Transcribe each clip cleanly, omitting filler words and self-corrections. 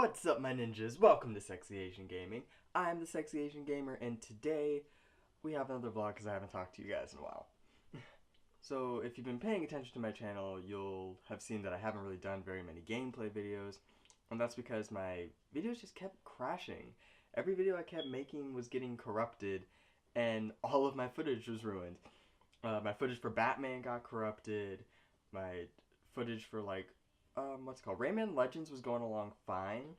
What's up, my ninjas? Welcome to Sexy Asian Gaming. I'm the Sexy Asian Gamer, and today we have another vlog because I haven't talked to you guys in a while. So, if you've been paying attention to my channel, you'll have seen that I haven't really done very many gameplay videos, and that's because my videos just kept crashing. Every video I kept making was getting corrupted, and all of my footage was ruined. My footage for Batman got corrupted, my footage for, what's it called? Rayman Legends was going along fine,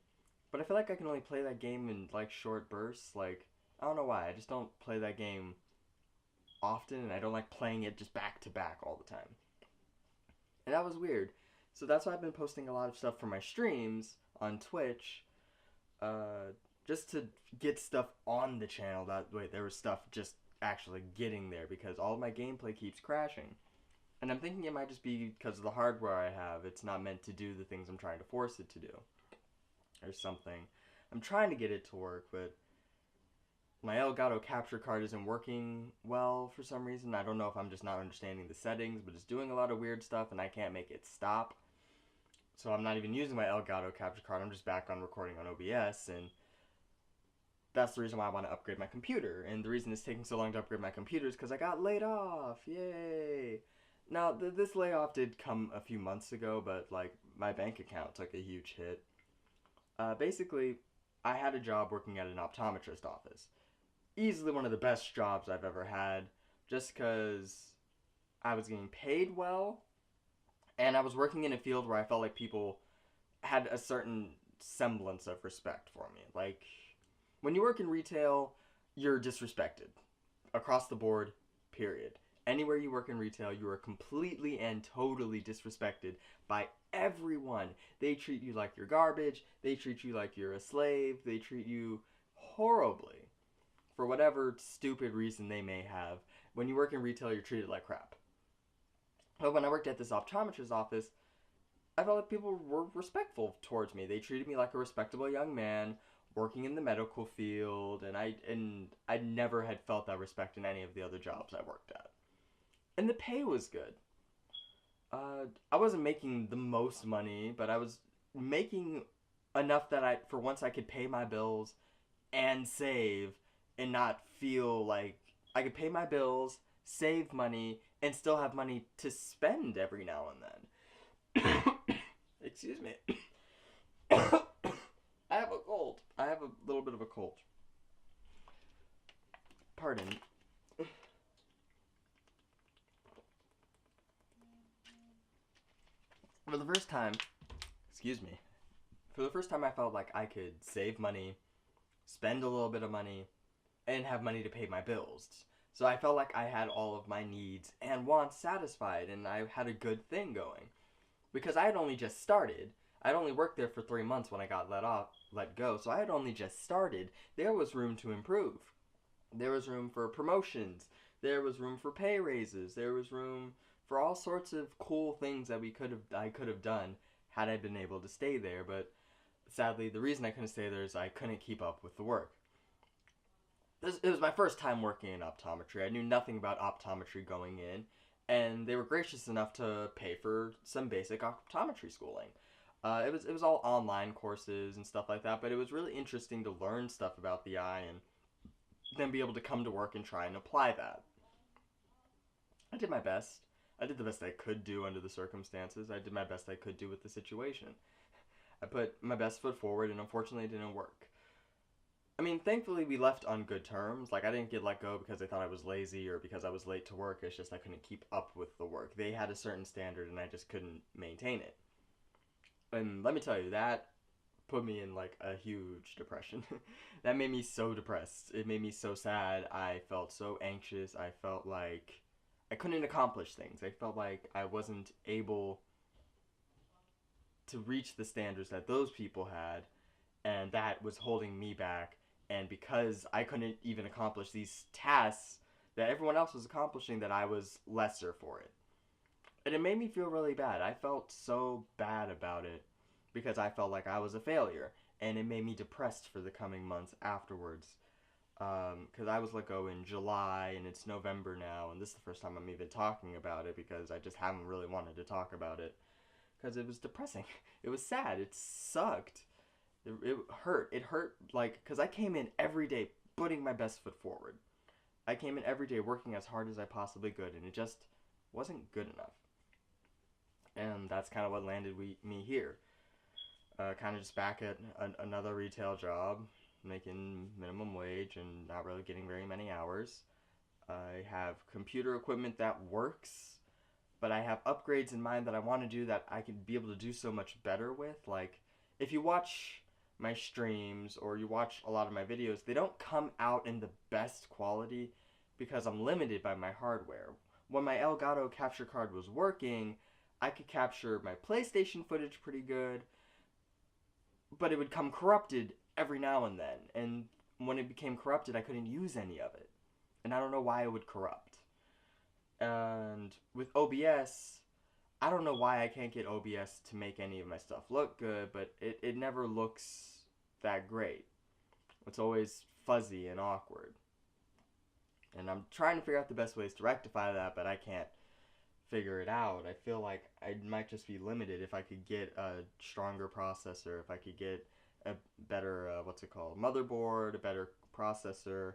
but I feel like I can only play that game in, short bursts. I don't know why, I just don't play that game often, and I don't like playing it just back to back all the time. And that was weird. So that's why I've been posting a lot of stuff for my streams on Twitch, just to get stuff on the channel. That way there was stuff just actually getting there, because all of my gameplay keeps crashing. And I'm thinking it might just be because of the hardware I have. It's not meant to do the things I'm trying to force it to do. Or something. I'm trying to get it to work, but my Elgato capture card isn't working well for some reason. I don't know if I'm just not understanding the settings, but it's doing a lot of weird stuff and I can't make it stop. So I'm not even using my Elgato capture card. I'm just back on recording on OBS, and that's the reason why I want to upgrade my computer. And the reason it's taking so long to upgrade my computer is because I got laid off. Yay! Now, this layoff did come a few months ago, but, my bank account took a huge hit. Basically, I had a job working at an optometrist office. Easily one of the best jobs I've ever had, just because I was getting paid well, and I was working in a field where I felt like people had a certain semblance of respect for me. When you work in retail, you're disrespected. Across the board, period. Anywhere you work in retail, you are completely and totally disrespected by everyone. They treat you like you're garbage. They treat you like you're a slave. They treat you horribly for whatever stupid reason they may have. When you work in retail, you're treated like crap. But when I worked at this optometrist's office, I felt like people were respectful towards me. They treated me like a respectable young man working in the medical field, and I never had felt that respect in any of the other jobs I worked at. And the pay was good. I wasn't making the most money, but I was making enough that for once I could pay my bills and save and not feel like I could pay my bills, save money, and still have money to spend every now and then. Excuse me. I have a cold. I have a little bit of a cold. Pardon. For the first time, I felt like I could save money, spend a little bit of money, and have money to pay my bills. So I felt like I had all of my needs and wants satisfied, and I had a good thing going. Because I had only just started. I'd only worked there for 3 months when I got let go, so I had only just started. There was room to improve. There was room for promotions. There was room for pay raises. There was room for all sorts of cool things that I could have done had I been able to stay there, but sadly the reason I couldn't stay there is I couldn't keep up with the work. It was my first time working in optometry. I knew nothing about optometry going in, and they were gracious enough to pay for some basic optometry schooling. It was all online courses and stuff like that, but it was really interesting to learn stuff about the eye and then be able to come to work and try and apply that. I did my best. I did the best I could do under the circumstances. I did my best I could do with the situation. I put my best foot forward, and unfortunately it didn't work. I mean, thankfully we left on good terms. I didn't get let go because they thought I was lazy or because I was late to work. It's just I couldn't keep up with the work. They had a certain standard and I just couldn't maintain it. And let me tell you, that put me in a huge depression. That made me so depressed. It made me so sad. I felt so anxious. I felt like I couldn't accomplish things. I felt like I wasn't able to reach the standards that those people had, and that was holding me back. And because I couldn't even accomplish these tasks that everyone else was accomplishing, that I was lesser for it. And it made me feel really bad. I felt so bad about it because I felt like I was a failure, and it made me depressed for the coming months afterwards. Because I was let go in July, and it's November now, and this is the first time I'm even talking about it because I just haven't really wanted to talk about it. Because it was depressing. It was sad. It sucked. It hurt. It hurt, like, because I came in every day putting my best foot forward. I came in every day working as hard as I possibly could, and it just wasn't good enough. And that's kind of what landed me here. Kind of just back at another retail job, making minimum wage and not really getting very many hours. I have computer equipment that works, but I have upgrades in mind that I want to do that I could be able to do so much better with. Like, if you watch my streams or you watch a lot of my videos, they don't come out in the best quality because I'm limited by my hardware. When my Elgato capture card was working, I could capture my PlayStation footage pretty good, but it would come corrupted every now and then. And when it became corrupted, I couldn't use any of it. And I don't know why it would corrupt. And with OBS, I don't know why I can't get OBS to make any of my stuff look good, but it never looks that great. It's always fuzzy and awkward. And I'm trying to figure out the best ways to rectify that, but I can't figure it out. I feel like I might just be limited if I could get a stronger processor, if I could get a better, motherboard, a better processor.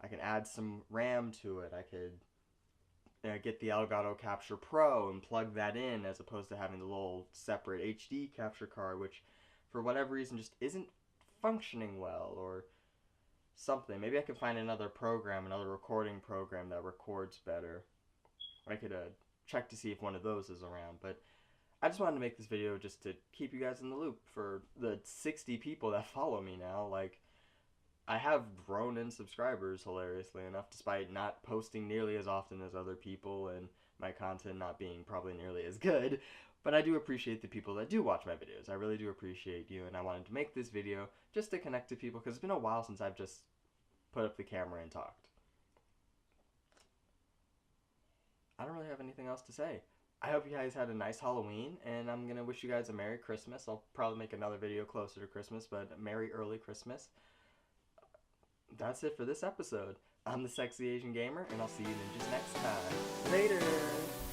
I can add some RAM to it. I could get the Elgato Capture Pro and plug that in as opposed to having the little separate HD capture card, which for whatever reason just isn't functioning well or something. Maybe I can find another program, another recording program that records better. I could check to see if one of those is around, but I just wanted to make this video just to keep you guys in the loop for the 60 people that follow me now. Like, I have grown in subscribers, hilariously enough, despite not posting nearly as often as other people and my content not being probably nearly as good. But I do appreciate the people that do watch my videos. I really do appreciate you, and I wanted to make this video just to connect to people because it's been a while since I've just put up the camera and talked. I don't really have anything else to say. I hope you guys had a nice Halloween, and I'm going to wish you guys a Merry Christmas. I'll probably make another video closer to Christmas, but Merry early Christmas. That's it for this episode. I'm the Sexy Asian Gamer, and I'll see you ninjas next time. Later!